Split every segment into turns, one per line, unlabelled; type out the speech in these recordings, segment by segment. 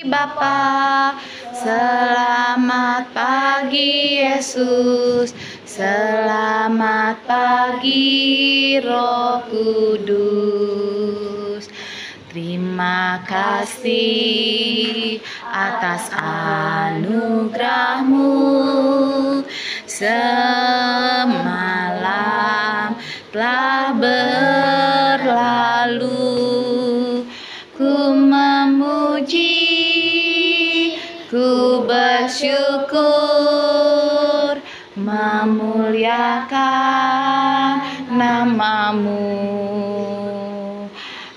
Bapa, selamat pagi Yesus, selamat pagi Roh Kudus. Terima kasih atas anugerah-Mu. Semalam telah berlalu, ku memuji, ku bersyukur, memuliakan nama-Mu.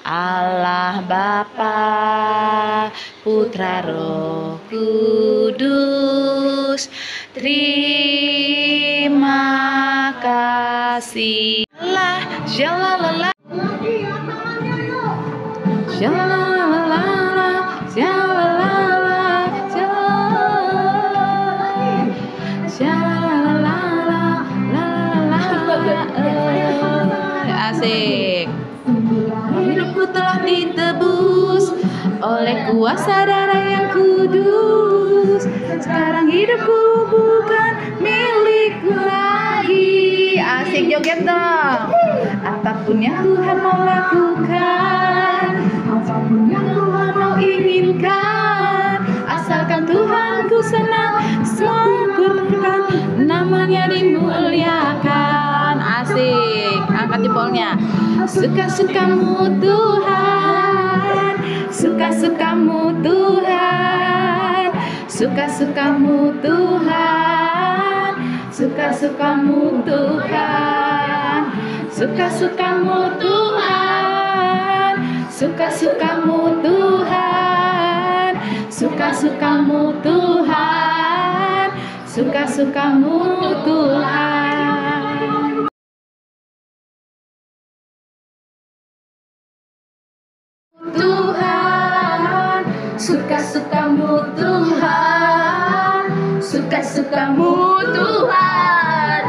Allah Bapa, Putra Roh Kudus, terima kasih. Jalalala, jalalala, jalalala, jalalala, jalalala. Asik. Hidupku telah ditebus oleh kuasa darah yang kudus. Sekarang hidupku bukan milikku lagi. Asik, joget dong. Apapun yang Tuhan mau lakukan, apapun yang Tuhan mau inginkan, asalkan Tuhanku senang, sempurnakan, namanya dimuliakan. Asik, angkat jempolnya. Suka-sukamu Tuhan, suka-sukamu Tuhan, suka-sukamu Tuhan, suka-sukamu Tuhan, suka-sukamu Tuhan, suka-sukamu Tuhan, suka-sukamu Tuhan, suka-sukamu Tuhan. Tuhan, suka-sukamu Tuhan, suka-sukamu Tuhan,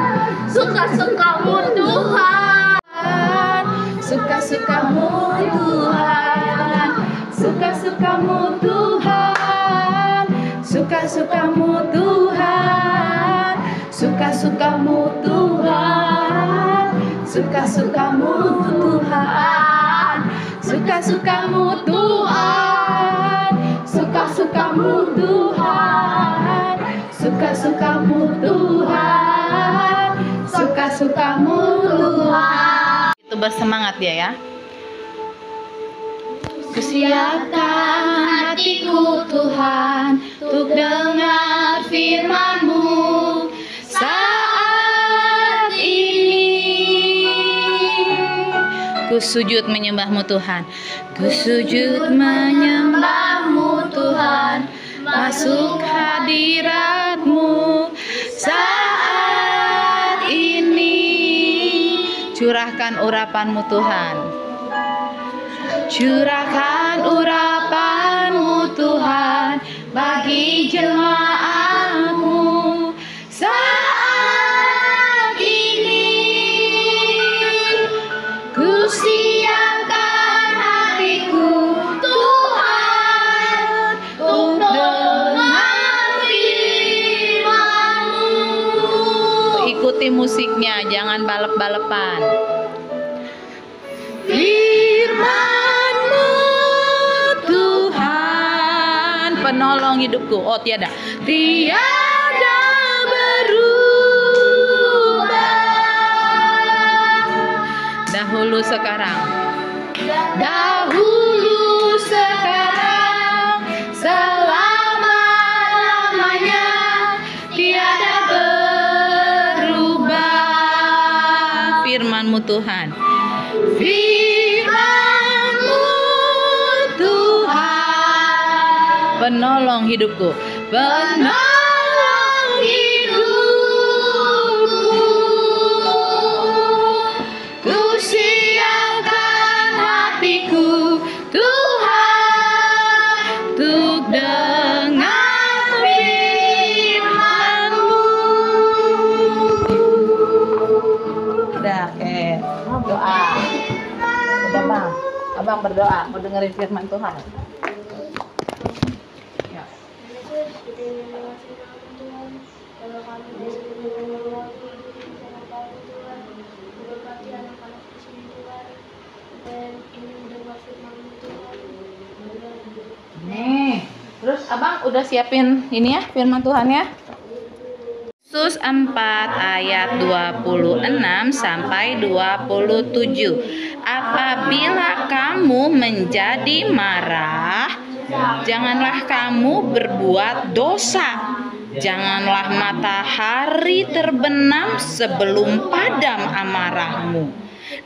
suka-sukamu Tuhan, suka-sukamu Tuhan, suka-sukamu Tuhan, suka-sukamu Tuhan, suka-sukamu Tuhan, suka-sukamu Tuhan, suka-sukamu Tuhan, suka-sukamu Tuhan, suka-sukamu Tuhan, suka-sukamu Tuhan. Itu bersemangat dia ya. Kusiapkan hatiku Tuhan untuk dengar firman-Mu saat ini. Ku sujud menyembah-Mu Tuhan, ku sujud menyembah-Mu Tuhan, masuk hadirat-Mu saat ini. Curahkan urapan-Mu Tuhan, curahkan urapan-Mu Tuhan bagi jemaat-Mu saat ini. Ku siapkan hatiku Tuhan untuk dengar firman-Mu. Ikuti musiknya, jangan balap-balapan. Firman-Mu Tuhan, penolong hidupku. Oh, tiada berubah. Dahulu sekarang, dahulu sekarang, selama-lamanya tiada berubah. Firman-Mu Tuhan, firman-Mu Tuhan, penolong hidupku, penolong hidupku. Ku siapkan hatiku Tuhan untuk dengar firman-Mu. Udah, doa. Udah bang, abang berdoa mau dengerin firman Tuhan. Abang udah siapin ini ya firman Tuhan ya. Yesus 4 ayat 26 sampai 27. Apabila kamu menjadi marah, janganlah kamu berbuat dosa. Janganlah matahari terbenam sebelum padam amarahmu.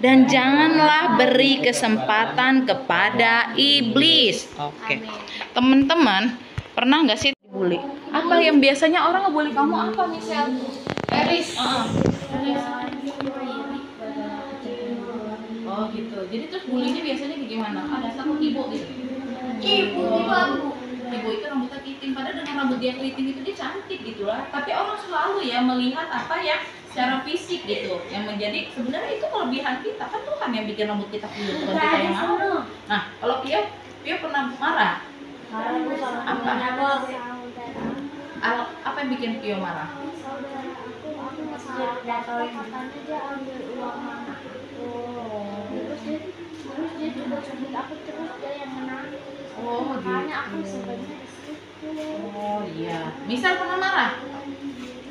Dan janganlah beri kesempatan kepada iblis. Oke. Teman-teman, pernah nggak sih dibully? Apa yang biasanya orang ngebully kamu apa, Michelle? Eris. Oh gitu. Jadi terus bulinya biasanya gimana? Ada satu ibu gitu. Ibu itu rambutnya keriting. Padahal dengan rambut dia keriting itu dia cantik gitu lah. Tapi orang selalu ya melihat apa ya secara fisik gitu. Yang menjadi sebenarnya itu kelebihan kita. Kan Tuhan yang bikin rambut kita keriting, bukan kita yang mau. Nah, kalau Pio pernah marah. Apa yang bikin Pio marah?
Aku masalah katanya dia ambil uang mamaku. Terus dia juga sebut aku terus dia yang menangis. Makanya aku sebenarnya di situ.
Oh iya. Misal pernah marah?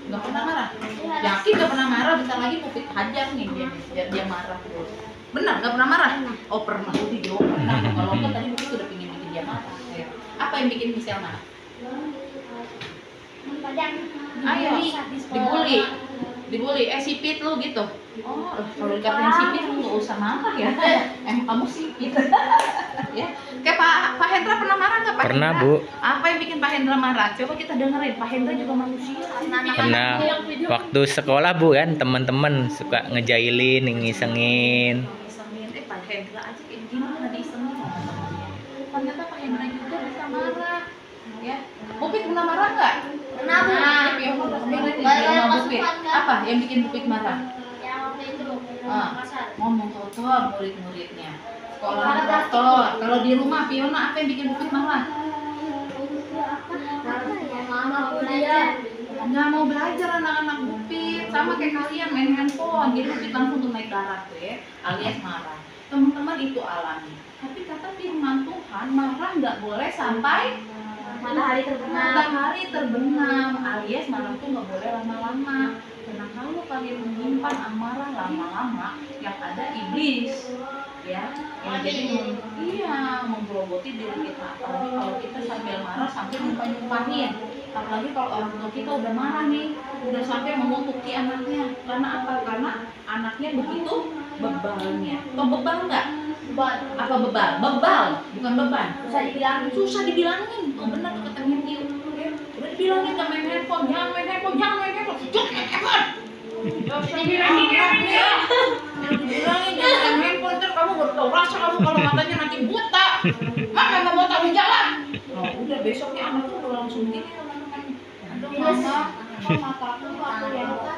Nggak pernah marah? Yakin nggak pernah marah? Bentar lagi Pupit hajar nih dia marah terus. Benar nggak pernah marah? Oh pernah, Video pernah. Kalau enggak tadi Pupit udah pingin bikin dia marah. Apa yang bikin Misal marah? Ayo, dibully, sipit lu gitu. Oh, kalau dikatain sipit lu nggak usah marah ya. Kamu sipit. Ya, kayak Pak Hendra pernah marah nggak Pak
Pernah,
Hendra?
Bu.
Apa yang bikin Pak Hendra marah? Coba kita dengerin. Pak Hendra juga manusia.
Pernah waktu sekolah, Bu, kan teman-teman suka ngejailin, ngisengin.
Pak Hendra aja kayak gimana diisengin. Ternyata Pak Hendra juga bisa marah. Ya, Bupit pernah marah nggak?
Pernah.
Apa yang bikin Bupit marah?
Yang waktu itu
Ngomong kotor murid-muridnya. Sekolah kotor. Kalau di rumah Fiona apa yang bikin Bupit marah? Nggak mau belajar anak-anak Bupit. Sama kayak kalian main handphone. Jadi Bupit langsung tuh naik darat tuh ya, alias marah. Teman-teman itu alami. Tapi kata firman Tuhan marah nggak boleh sampai
matahari
terbenam, alias marah tuh nggak boleh lama-lama. Karena kalau kalian menyimpan amarah lama-lama, yang ada iblis, ya, yang jadi menggerogoti diri kita. Apalagi kalau kita sambil marah sampai nyumpahin. Apalagi kalau orang tua kita udah marah nih, udah sampai mengutuki anaknya. Karena apa? Karena anaknya begitu bebalnya. Kok bebal nggak? Apa bebal? Bebal, bukan beban. Susah dibilangin. Oh benar tuh kata Matthew. Udah dibilangin jangan main handphone. Jangan main handphone. Dibilangin jangan main handphone. Ntar kamu baru tahu rasa kamu kalau matanya nanti buta. Mama nggak mau tahu jalan. Oh udah besoknya anak tuh udah langsung gini. Aduh mata aku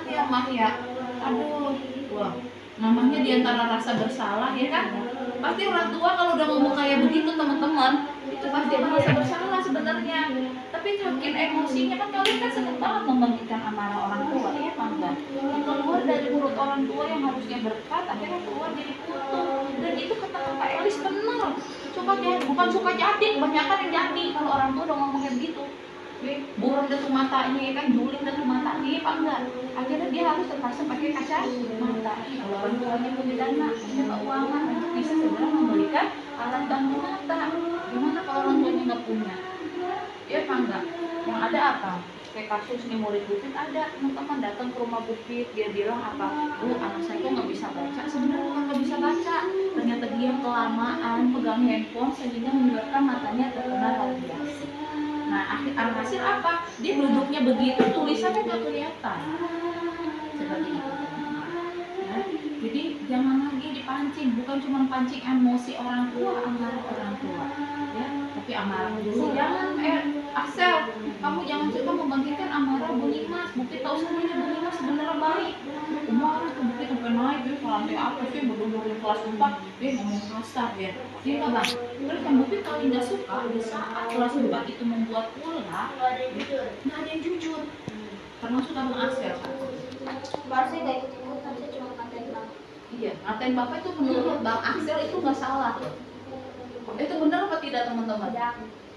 ya mah ya. Aduh, wah. Namanya diantara rasa bersalah ya kan, pasti orang tua kalau udah ngomong kayak begitu teman-teman itu pasti merasa bersalah sebenarnya. Tapi saking emosinya kan kalian kan seneng banget membangkitkan amarah orang tua ya kan enggak, yang keluar dari mulut orang tua yang harusnya berkat akhirnya keluar jadi kutuk. Dan itu kata Kak Elis benar, bukan suka jadi, kebanyakan yang jadi kalau orang tua udah ngomong kayak gitu. Buram dah tuh matanya kan, juling dah tuh matanya apa enggak, akhirnya dia harus terpaksa pakai kaca mata. Kalau orang tuanya punya dana, punya keuangan untuk bisa segera membelikan alat bantu mata. Gimana kalau orang tuanya nggak punya? Ya apa enggak? Yang ada apa? Kayak kasus nih murid Bupit ada teman-teman datang ke rumah Bupit, dia bilang apa? Anak saya kok nggak bisa baca. Sebenarnya bukan nggak bisa baca, ternyata dia kelamaan pegang handphone sehingga menyebabkan matanya terkena radiasi. Nah, hasil apa? Dia duduknya begitu, tulisannya nggak kelihatan. Seperti itu. Ya. Jadi jangan lagi dipancing, bukan cuma pancing emosi orang tua, amarah orang tua, ya. Tapi amarah dulu. Jangan, Axel, kamu jangan coba membangkitkan amarah Bu Limas. Bukti tahu sendiri Bu Limas sebenarnya baik. Kemarin tuh Bukti sampai naik dia ke lantai atas, dia berdiri kelas 4, dia ngomong kasar ya. Dia nggak bang. Terus yang Bukti paling nggak suka di saat kelas 4 itu membuat ulah, nggak ada yang jujur. Termasuk Abang Axel.
Baru saya nggak ikut-ikutan, saya cuma ngatain bapak.
Iya, ngatain bapak itu menurut Bang Axel itu nggak salah. Itu benar apa tidak teman-teman?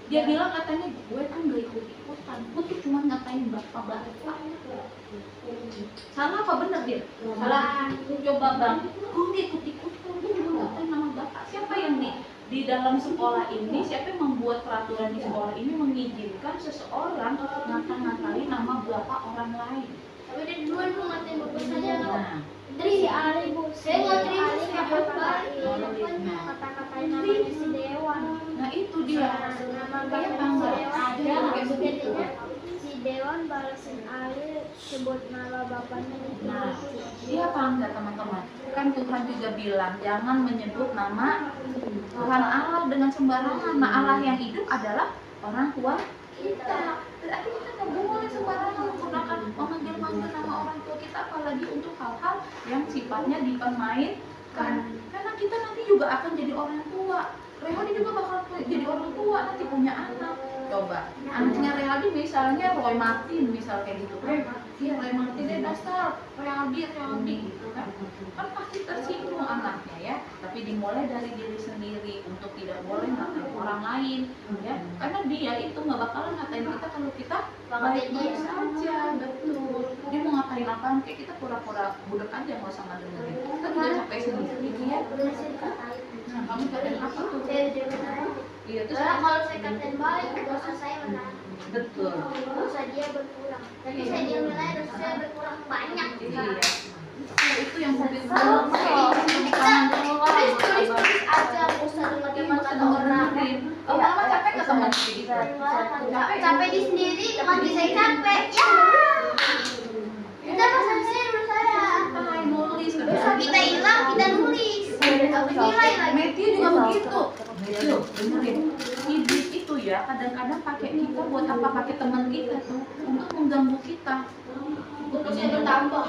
Dia bilang katanya gue kan gak ikut-ikutan, gue tuh cuma ngatain bapak-bapak. Salah apa bener dia? Salah. Coba bang, gue gak ikut-ikutan, gue cuma ngatain nama bapak. Siapa yang di dalam sekolah ini, siapa yang membuat peraturan di sekolah ini mengizinkan seseorang ngata-ngatain nama bapak orang lain?
Tapi dia duluan tuh ngatain bapak saya.
Nah,
Dari si Ali bu, saya nggak terima kata-katain namanya si Dewan.
nah itu dia.
Nama
Kayak
bapak
bangga.
si Dewan.
Ada kayak begitu.
Si Dewan balasin Ali sebut nama bapaknya itu.
Nah, dia bangga teman-teman. Kan Tuhan juga bilang jangan menyebut nama Tuhan Allah dengan sembarangan. Nah, Allah yang hidup adalah orang tua kita. Berarti kita nggak boleh sembarangan menggunakan memanggil-manggil nama orang tua kita, apalagi untuk hal-hal yang sifatnya dipermainkan. Karena kita nanti juga akan jadi orang tua. Rehadi juga bakal jadi orang tua, nanti punya anak. Coba, anaknya Rehadi misalnya Roy Martin, misal kayak gitu. Iya, Roy Martin dia dasar Rehadi gitu kan. Kan pasti tersinggung anaknya ya. Tapi dimulai dari diri sendiri untuk tidak boleh ngatain orang lain ya. Karena dia itu nggak bakalan ngatain kita kalau kita baik-baik saja, betul. Dia mau ngatain apaan, kayak kita pura-pura budak aja, nggak usah dengerin. Kita juga capek sendiri ya. Nah, kamu katain apa tuh? Iya, terus
Kalau saya katain balik, dosa saya menang.
betul.
Dosa dia berkurang. Tapi saya dia nilai dosa saya berkurang banyak.
Iya. Itu yang mobil di kanan
Tulis aja, nggak usah dengar kata orang.
Oh, mama capek ke teman gitu.
Capek di sendiri, mandi saya capek. Ya. Kita pasang saya menurut saya.
Nulis
Dosa kita hilang, kita nulis. Nilai lagi.
Matthew juga begitu. Matthew, dengerin. Iblis itu ya kadang-kadang pakai kita buat apa, pakai teman kita tuh untuk mengganggu kita.
Saya bertambah.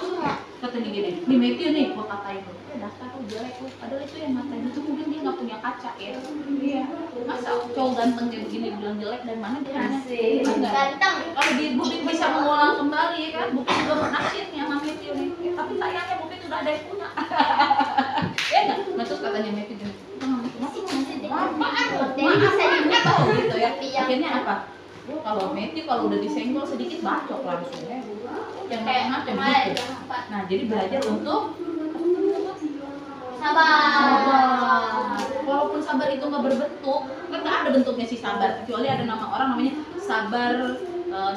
Katanya gini, nih Matthew nih, gua katain lu, dasar lu jelek lu. Padahal itu yang ngatain itu mungkin dia nggak punya kaca ya. Iya. Masa cowok ganteng kayak begini bilang jelek, dari mana dia punya? Enggak.
Ganteng.
Kalau di Bukit bisa mengulang kembali ya kan, Bukit juga bernaksir nih sama Matthew nih. Tapi sayangnya Bukit udah ada yang punya. Ya enggak? Nah terus katanya Matthew gini, maaf gitu ya. Akhirnya apa? Kalau Matthew kalau udah disenggol sedikit bacok langsung ya. Yang macam gitu. Nah jadi belajar untuk
Sabar.
Walaupun sabar itu nggak berbentuk, kan nggak ada bentuknya si sabar, kecuali ada nama orang namanya Sabar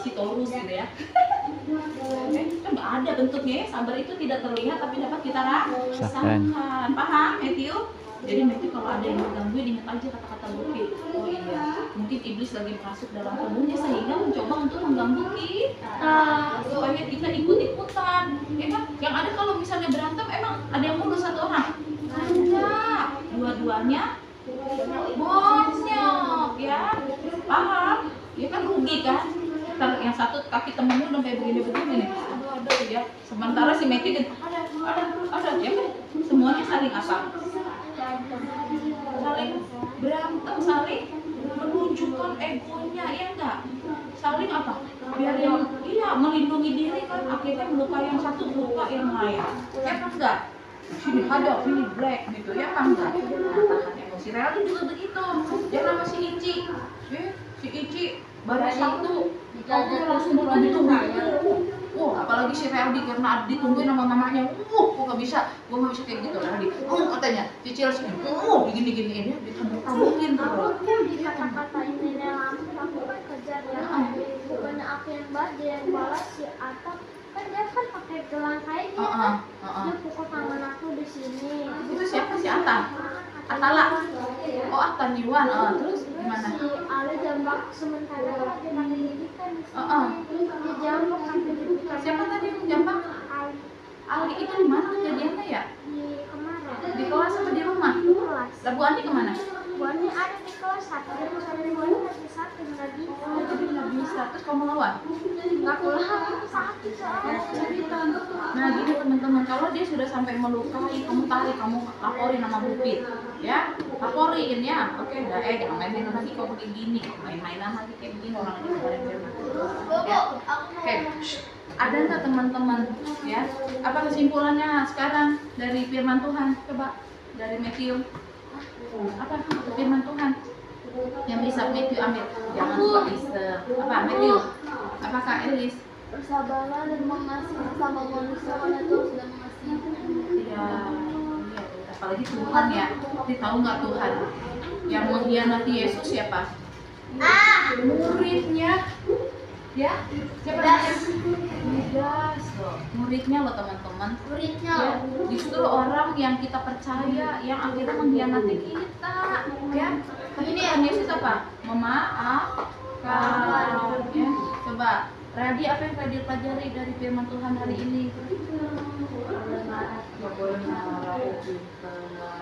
Sitorus gitu ya. Kan nggak ada bentuknya ya, sabar itu tidak terlihat tapi dapat kita rasakan. Paham Matthew? Jadi Matthew kalau ada yang mengganggu, ingat aja kata-kata Bukit. Oh iya, mungkin iblis lagi masuk dalam tubuhnya sehingga mencoba untuk mengganggu kita supaya kita ikut-ikutan. Ya kan? Yang ada kalau misalnya berantem, emang ada yang mundur satu orang? Enggak, dua-duanya bonyok ya. Paham? Ya kan rugi kan? Ntar yang satu kaki temennya udah kayak begini-begini nih. Aduh ya. Sementara si Matthew gitu, ada ya kan? Semuanya saling apa? Saling berantem, saling menunjukkan egonya, ya enggak? Saling apa? Biar yang melindungi diri kan akhirnya melukai yang satu, luka yang lain. Ya kan enggak? Sini ada, sini black gitu ya kan enggak? Nah, tahan emosi. Reality juga begitu. Dia nama si Ici. Si Ici baru satu. Kamu langsung ditunggu. Apalagi si Reality karena ditungguin sama mamanya. Gua nggak bisa kayak gitu Reality. Katanya cicil sini. Begini-giniin ya, ditambah-tambahin terus.
Dikata-katain nenek langsung aku kan kejar ya. Bukannya aku yang dia yang balas si Atap. Kan dia kan pakai gelang kayak gitu kan. Dia pukul tangan aku di sini.
Itu siapa si Atta? Atala. Oh Atta Niwan. Terus gimana?
Si Ale jambak sementara lagi pakai didikan di sini. Dia jambak pakai didikan.
Siapa tadi yang jambak? Ali itu di mana kejadiannya ya?
Di kemarin.
Di kelas atau di rumah?
Di kelas.
Lah Bu Andi kemana?
Bu Andi ada di kelas 1. Dia sampai Bu Andi masih 1 nggak bisa.
Jadi nggak bisa. Terus kamu lawan?
Nggak pulang sakit soalnya.
Nah gini teman-teman, kalau dia sudah sampai melukai, kamu tarik, kamu laporin sama Bukit, ya, laporin ya. Oke, udah jangan main-main lagi kok kayak gini, main-mainan lagi kayak begini orang lagi kemarin firman. Ya, oke. Ada nggak teman-teman, ya? Apa kesimpulannya sekarang dari firman Tuhan? Coba dari Matthew. Apa firman Tuhan? Yang bisa Matthew ambil. Jangan suka iseng. Apa Matthew? Apa Kak Elis?
Bersabarlah dan mengasihi sama manusia karena Tuhan sudah mengasihi.
Iya. Apalagi Tuhan ya. Kita tahu nggak Tuhan yang mengkhianati Yesus siapa? Muridnya. Ya, siapa namanya? Judas loh. Muridnya loh teman-teman.
Muridnya.
Ya, justru orang yang kita percaya yang akhirnya mengkhianati kita, ya. Tapi Tuhan Yesus apa? Memaafkan. Ya, coba. Radi, apa yang Radi pelajari dari firman Tuhan hari ini? Nggak boleh marah,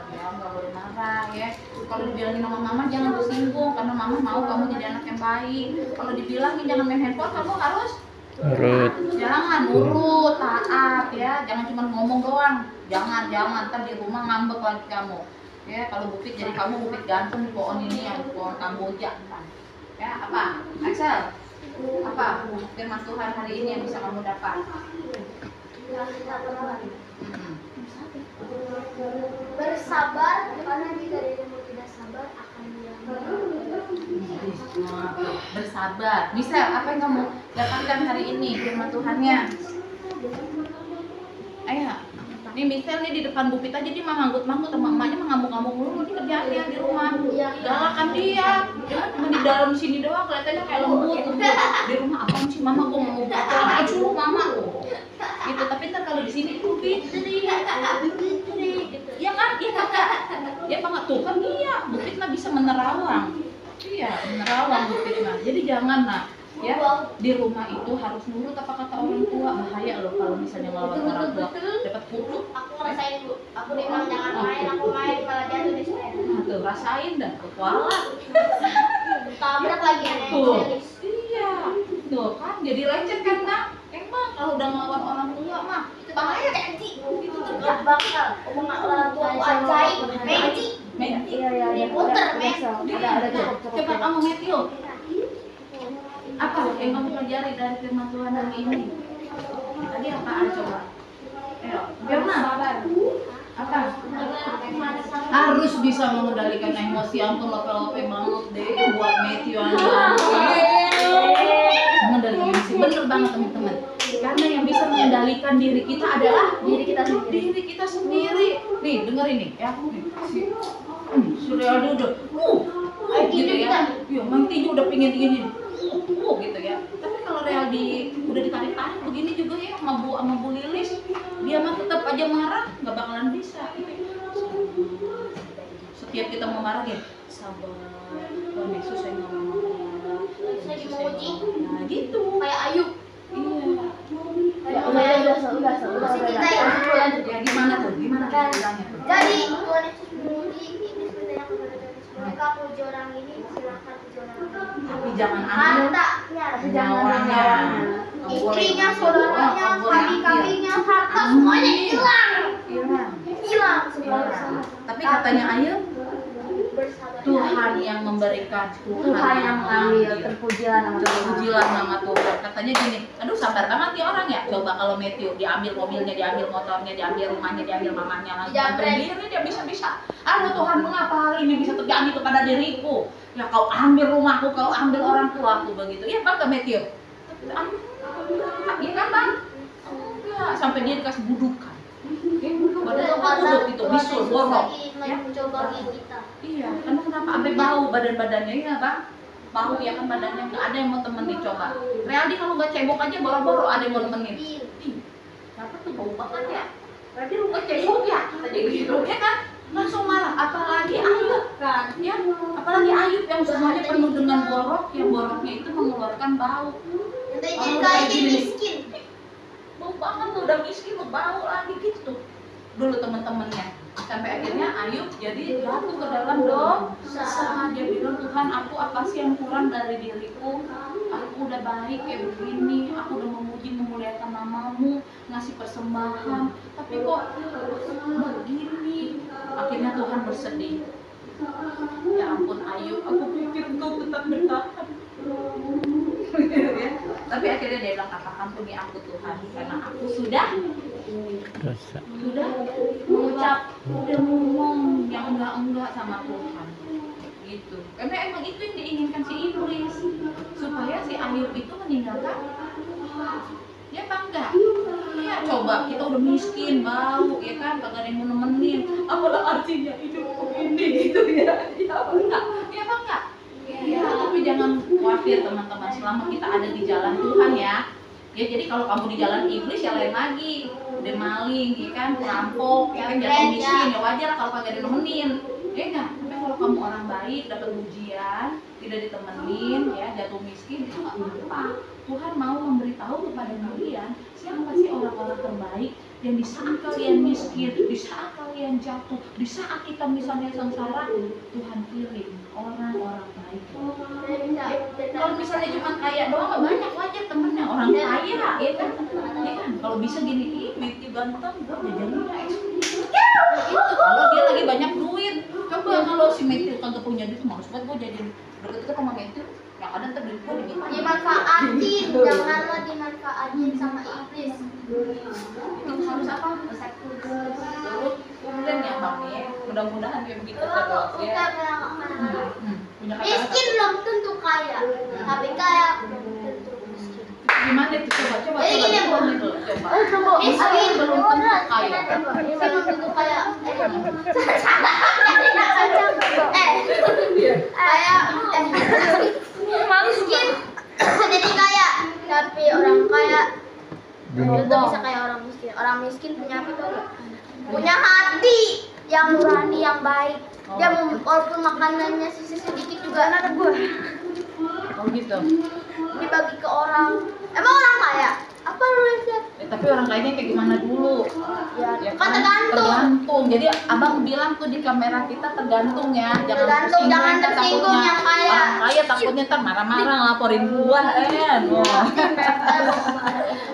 ya nggak boleh marah ya. Kalau dibilangin sama mama jangan tersinggung karena mama mau kamu jadi anak yang baik. Kalau dibilangin jangan main handphone, kamu harus
Urut.
jangan nurut, taat ya. Jangan cuma ngomong doang. Jangan ntar di rumah ngambek lagi kamu. Ya kalau bukit jadi kamu bukit ganteng di pohon ini yang pohon Kamboja. Ya apa? Axel, apa firman Tuhan hari ini yang bisa kamu dapat?
Bersabar karena jika dirimu tidak sabar akan
Bersabar. Misal apa yang kamu dapatkan hari ini firman Tuhannya? Ayo. Nih misal nih di depan Bupit aja dia manggut-manggut sama emaknya mengamuk-ngamuk mulu di kerjaannya di rumah. Galakan dia. Dia cuma di dalam sini doang kelihatannya kayak lembut. Di rumah apa sih mama kok mau aja mama. Gitu tapi ntar kalau di sini Fitri. Ya kan? Iya kakak. Ya banget tuh kan iya. Bukit mah bisa menerawang. Iya menerawang Bukit mah. Jadi jangan lah. Ya di rumah itu harus nurut apa kata orang tua. Bahaya loh kalau misalnya ngelawan orang tua dapat kutuk.
Aku ngerasain bu, aku bilang jangan main, aku main malah jatuh di sepeda.
Nah tuh rasain dah kepala.
Tabrak lagi aneh.
Tuh iya tuh kan jadi lecet kan nak. Emang kalau udah ngelawan orang tua mah bahaya Menti. Itu tuh
Gak bakal. Omongan orang tua aku ajaib. Menti.
Menti.
Puter men.
Ada coba kamu Matthew. Apa yang kamu pelajari dari firman Tuhan hari ini? Tadi apaan coba? Ayo, Firman. Apa? Harus bisa mengendalikan emosi. Ampun lope-lope banget deh buat Matthew. Mengendalikan emosi. Bener banget teman-teman. Karena yang bisa mengendalikan diri kita adalah diri kita sendiri. Nih, denger ini ya. Sudah ada gitu ya. Yo, Mantinya udah pingin gini. Gitu ya. Tapi kalau Real udah ditarik-tarik begini juga ya sama Bu Lilis, dia mah tetap aja marah, nggak bakalan bisa. Setiap kita mau marah ya, sabar. Tuhan Yesus saya nggak mau marah.
Saya dimuji.
Nah gitu.
Kayak Ayub.
Iya. Ya gimana tuh? Gimana ceritanya tuh?
Jadi Tuhan Yesus memuji ini sebenarnya kepada mereka puji orang ini silakan puji orang ini.
Tapi jangan ambil
Hartanya,
nyawanya,
istrinya, saudaranya, kambing-kambingnya, harta semuanya hilang semua.
Tapi katanya Ayu,
Bersabar.
Tuhan yang memberikan,
Tuhan yang mengambil terpujilah nama Tuhan.
Terpujilah nama Tuhan. Katanya gini, aduh sabar banget ya orang ya. Coba kalau Matthew diambil mobilnya, diambil motornya, diambil rumahnya, diambil mamanya, langsung berdiri dia bisa. Aduh Tuhan, mengapa hal ini bisa terjadi kepada diriku? Ya kau ambil rumahku, kau ambil orang tuaku begitu. Iya bang, ke Matthew. Iya kan bang? Enggak, sampai dia dikasih budukan. Badan buduk itu, bisul, borok. Ya.
Mencoba kita.
Iya, karena kenapa sampai bau badannya ya bang? Bau ya kan badannya nggak ada yang mau temenin coba. Realdi kalau nggak cebok aja boro-boro ada yang mau temenin. Kenapa tuh bau banget ya? Realdi lu nggak cebok ya? Tadi gitu ya kan? Langsung marah. Apalagi Ayub kan? Ya, apalagi Ayub yang semuanya penuh dengan borok, yang boroknya itu mengeluarkan bau.
Jadi kayak miskin.
Bau banget tuh udah miskin, bau lagi gitu. Dulu teman-temannya. Sampai akhirnya Ayub jadi jatuh ke dalam dosa. Dia bilang, Tuhan aku apa sih yang kurang dari diriku? Aku udah baik kayak begini, aku udah memuji memuliakan namamu, ngasih persembahan, tapi kok begini? Akhirnya Tuhan bersedih. Ya ampun Ayub, aku pikir kau tetap bertahan. Tapi akhirnya dia bilang, ampuni aku Tuhan, karena aku sudah mengucap, udah ngomong yang enggak sama Tuhan. gitu. Karena emang itu yang diinginkan si iblis, supaya si Ayub itu meninggalkan Tuhan. Ya apa enggak? Ya coba kita udah miskin, bau, ya kan, kagak ada yang mau nemenin. Apalah artinya hidup ini gitu ya? Ya apa enggak? Ya apa enggak? Ya, tapi jangan khawatir teman-teman, selama kita ada di jalan Tuhan ya. Ya jadi kalau kamu di jalan iblis ya lain lagi, udah maling, ya kan, perampok, ya kan, jatuh miskin, ya wajar kalau kagak ada nemenin. Ya enggak? Tapi kalau kamu orang baik, dapat ujian, tidak ditemenin, ya jatuh miskin, itu nggak apa-apa. Tuhan mau memberitahu kepada kalian siapa sih orang-orang terbaik yang di saat kalian miskin, di saat kalian jatuh, di saat kita misalnya sengsara, Tuhan pilih orang-orang baik. Kalau misalnya cuma kaya doang nggak banyak, wajar temennya orang kaya, ya kan? Ya kan? Kalau bisa gini, ih Matthew ganteng, gue jajannya eksklusif. Itu kalau dia lagi banyak duit. Coba kalau si Matthew kagak punya duit, malas banget gue jajan deket-deket sama Matthew. Yang ada ntar duit gue diminta.
Dimanfaatin, janganlah dimanfaatin sama iblis.
Itu harus apa? Dulu kemudian ya bang ya, mudah-mudahan dia begitu terus ya. Punya kata-kata.
Miskin belum tentu kaya, tapi kaya belum tentu miskin.
Gimana itu coba
Jadi gini, Bu.
coba.
Miskin
belum tentu kaya.
Miskin belum tentu kaya. Miskin jadi kaya, tapi orang kaya belum tentu bisa kayak orang miskin. Orang miskin punya apa tuh? Punya hati yang nurani, yang baik. Dia walaupun makanannya sedikit juga anak gue.
Oh gitu.
Dibagi ke orang. Emang orang kaya? Apa lu lihat?
Tapi orang kayaknya kayak gimana dulu?
Ya, kan tergantung.
Jadi abang bilang tuh di kamera kita tergantung ya.
Tergantung, jangan tersinggung yang kaya.
Orang kaya takutnya ntar marah-marah laporin gua kan. Wah.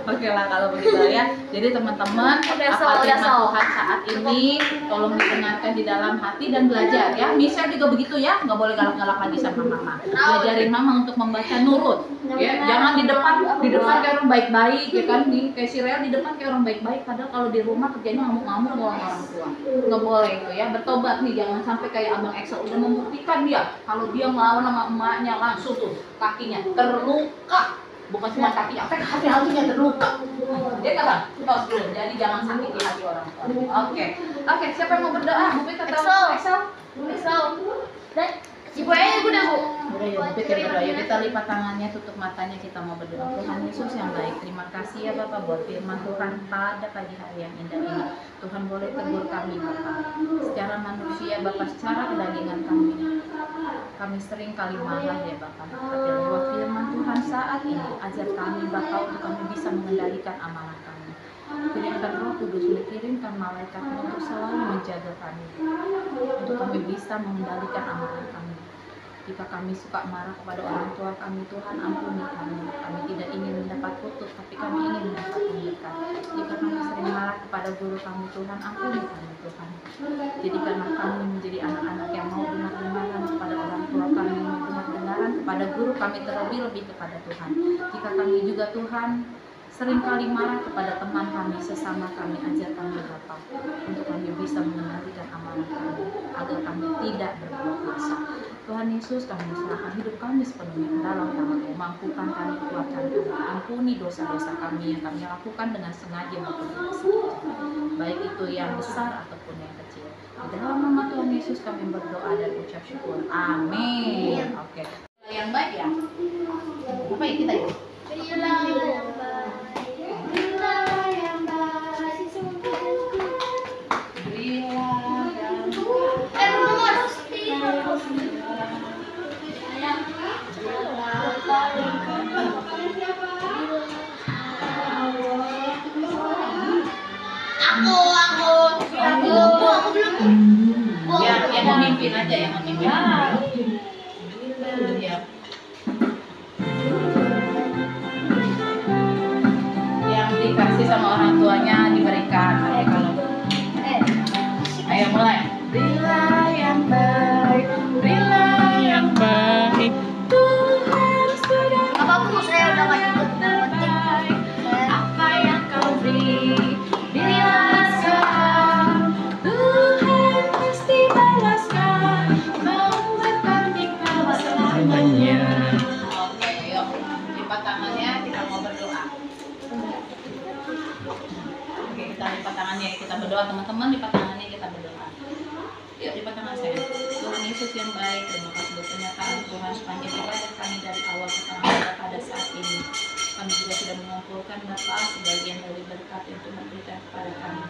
Oke lah kalau begitu ya. Jadi teman-teman, apa firman Tuhan saat ini tolong didengarkan di dalam hati dan belajar ya. Michelle juga begitu ya, nggak boleh galak-galak lagi sama mama. Belajarin mama untuk membaca nurut. Ya, jangan di depan kayak orang baik-baik ya kan, kayak si Rel di depan kayak orang baik-baik, padahal kalau di rumah kerjanya ngamuk-ngamuk sama orang tua. Nggak boleh itu ya. Bertobat nih, jangan sampai kayak abang Excel udah membuktikan dia kalau dia ngelawan sama emaknya langsung tuh kakinya terluka. Bukan cuma kakinya, sampai hati-hatinya terluka. Dia kata, tos dulu. Jadi jangan sakiti hati orang tua. Oke, siapa yang mau berdoa? Bu Pit atau Excel?
Dan Ibu aja udah Bu.
Udah ya, Bu Pit yang berdoa. Yuk kita lipat tangannya, tutup matanya, kita mau berdoa. Tuhan Yesus yang baik, terima kasih ya Bapak buat firman Tuhan pada pagi hari yang indah ini. Tuhan boleh tegur kami Bapak. Secara manusia Bapak, secara kedagingan kami sering kali marah ya Bapak. Tapi lewat firman Tuhan saat ini, ajar kami Bapak untuk kami bisa mengendalikan amarah kami. Kirimkan Roh Kudus, kirimkan malaikat untuk selalu menjaga kami, untuk kami bisa mengendalikan amarah kami. Jika kami suka marah kepada orang tua kami, Tuhan ampuni kami. Kami tidak ingin mendapat kutuk, tapi kami ingin mendapat berkat. Jika kami sering marah kepada guru kami, Tuhan ampuni kami Tuhan. Jadikanlah kami menjadi anak-anak yang mau dengar-dengaran kepada orang tua kami, mau dengar-dengaran kepada guru kami, terlebih-lebih kepada Tuhan. Jika kami juga Tuhan seringkali marah kepada teman kami, sesama kami, ajar kami Bapa untuk kami bisa mengendalikan amarah kami, agar kami tidak berbuat dosa. Tuhan Yesus, kami serahkan hidup kami sepenuhnya ke dalam tangan-Mu. Mampukan kami, kuatkan kami, ampuni dosa-dosa kami yang kami lakukan dengan sengaja maupun tidak sengaja, baik itu yang besar ataupun yang kecil. Di dalam nama Tuhan Yesus kami berdoa dan ucap syukur. Amin. Oke. Yang baik ya. Apa ya kita ya?
Berilah yang baik. Berilah yang baik.
Berilah yang
Aku belum.
yang memimpin aja, yang memimpin. Ya. Yang dikasih sama orang tuanya diberikan. Nanti kalau ayo mulai. Berilah yang baik, berilah yang baik. Tuhan sudah
Apapun saya udah nggak ikut
baik. Apa yang kau beri, berilah sekarang. Tuhan pasti balaskan, memberkati. lipat tangannya, kita berdoa teman-teman, lipat tangannya, kita berdoa. Yuk lipat tangan saya. Tuhan Yesus yang baik, terima kasih buat pernyataan Tuhan sepanjang ibadah kami dari awal sampai pada saat ini. Kami juga sudah mengumpulkan Bapak sebagian dari berkat yang Tuhan berikan kepada kami.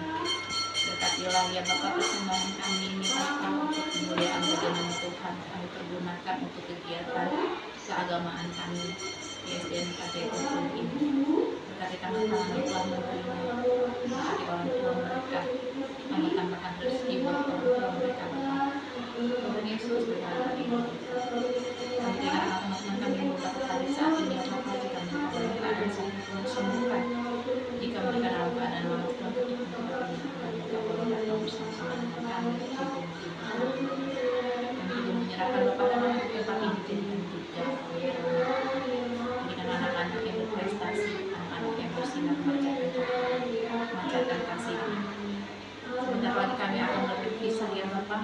Berkatilah ya Bapak persembahan kami ini Bapak untuk kemuliaan bagaimana Tuhan kami pergunakan untuk kegiatan keagamaan kami di SDNKT Tuhan ini. Berkati tangan-tangan yang telah menerima, berkati orang tua mereka, kami tambahkan rezeki buat orang tua mereka Bapak. Tuhan Yesus berkati ini. Kami dengan teman-teman kami yang beberapa hari saat ini Bapak, jika mereka dalam keadaan sakit Tuhan sembuhkan. Jika mereka dalam keadaan malas Tuhan tutup tempat ini dan mereka boleh datang bersama-sama dengan kami di tubuh kami juga menyerahkan Bapak dalam tempat ini jadikan juga jadikan anak-anak yang berprestasi, anak-anak yang bersinar memancarkan kasih. Sebentar lagi kami akan berpisah ya Bapak,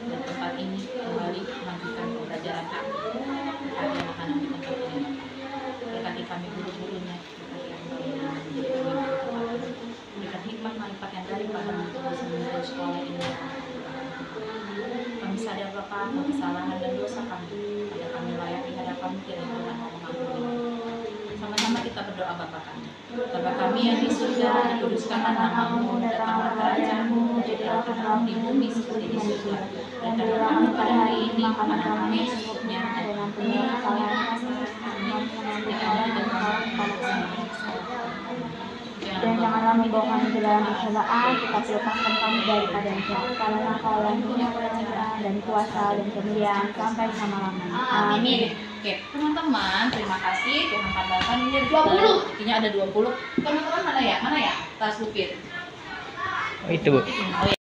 dan tempat ini kembali melanjutkan pembelajaran kami. Berkati anak-anak di tempat ini, berkati kami guru-gurunya, berikan hikmat melipat yang daripada untuk bisa menuju sekolah ini. Kami sadar Bapak akan kesalahan dan dosa kami, pada kami layak di hadapan-Mu dan Tuhan mau mengampuni. Sama-sama kita berdoa Bapa kami. Bapa kami yang di surga, dikuduskanlah nama-Mu, datanglah kerajaan-Mu, jadilah kehendak-Mu di bumi seperti di surga. Berikanlah kami pada hari ini makanan kami secukupnya, dan ampunilah kesalahan kami, seperti kami dan kepada kami.
Dan janganlah membawa kami ke dalam pencobaan, tetapi lepaskan kami daripada yang jahat. Karena Kau yang punya kerajaan dan kuasa dan kemuliaan sampai selama-lamanya. Amin.
Oke, teman-teman, terima kasih. Tuhan tambahkan ini 20. Intinya ada 20. Teman-teman mana ya? Mana ya? Tas lupit.
Oh, itu Bu.
Oh, ya.